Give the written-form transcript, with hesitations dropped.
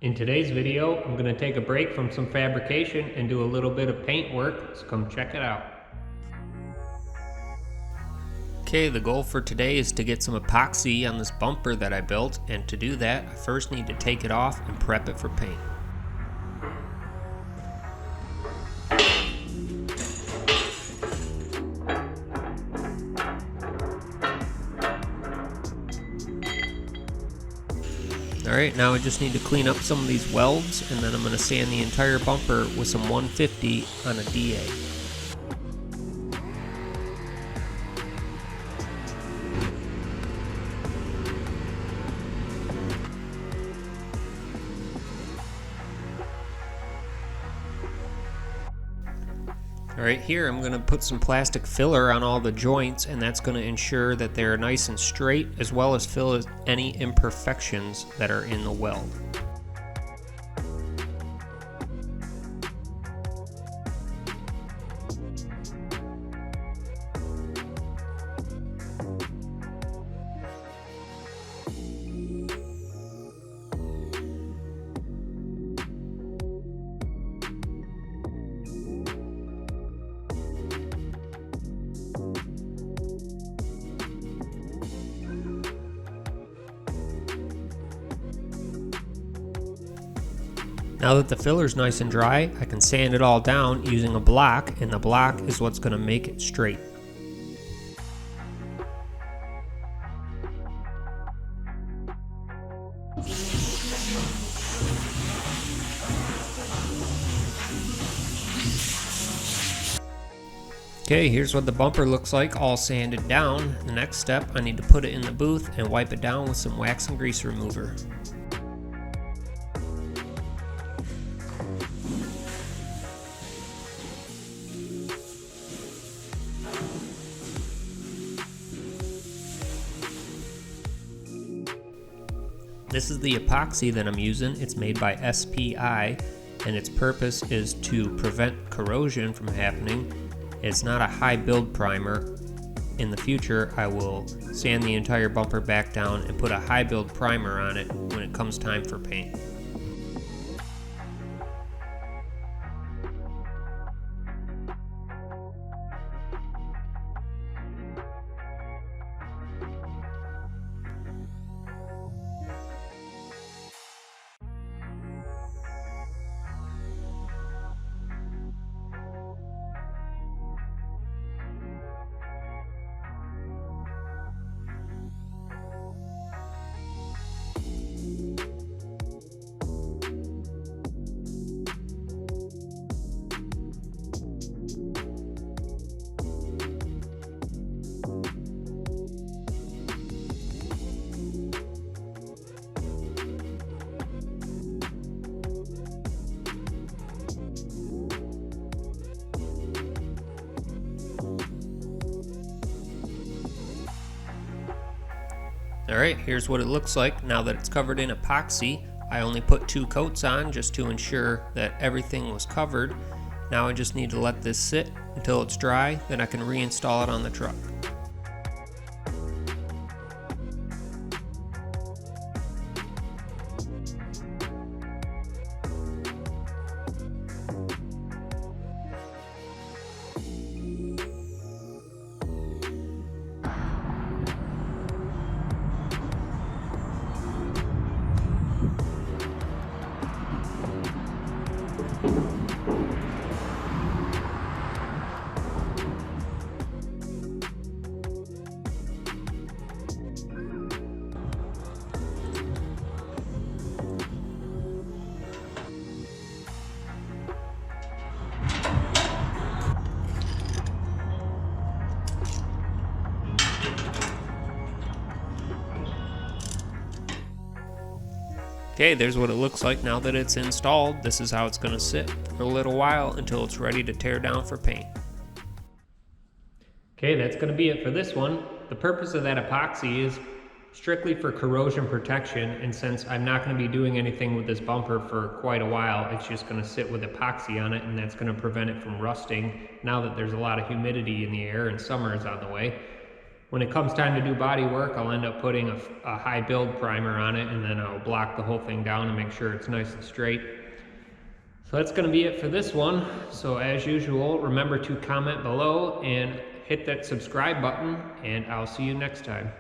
In today's video, I'm going to take a break from some fabrication and do a little bit of paint work, so come check it out. Okay, the goal for today is to get some epoxy on this bumper that I built, and to do that, I first need to take it off and prep it for paint. Alright, now I just need to clean up some of these welds, and then I'm going to sand the entire bumper with some 150 on a DA. Alright, here I'm going to put some plastic filler on all the joints, and that's going to ensure that they're nice and straight, as well as fill any imperfections that are in the weld. Now that the filler's nice and dry, I can sand it all down using a block, and the block is what's going to make it straight. Okay, here's what the bumper looks like all sanded down. The next step, I need to put it in the booth and wipe it down with some wax and grease remover. This is the epoxy that I'm using. It's made by SPI, and its purpose is to prevent corrosion from happening. It's not a high build primer. In the future, I will sand the entire bumper back down and put a high build primer on it when it comes time for paint. Alright, here's what it looks like now that it's covered in epoxy. I only put 2 coats on just to ensure that everything was covered. Now I just need to let this sit until it's dry, then I can reinstall it on the truck. Okay, there's what it looks like now that it's installed. This is how it's going to sit for a little while until it's ready to tear down for paint. Okay, that's going to be it for this one. The purpose of that epoxy is strictly for corrosion protection, and since I'm not going to be doing anything with this bumper for quite a while, it's just going to sit with epoxy on it, and that's going to prevent it from rusting now that there's a lot of humidity in the air and summer is on the way. When it comes time to do body work, I'll end up putting a high build primer on it, and then I'll block the whole thing down and make sure it's nice and straight. So that's going to be it for this one. So as usual, remember to comment below and hit that subscribe button, and I'll see you next time.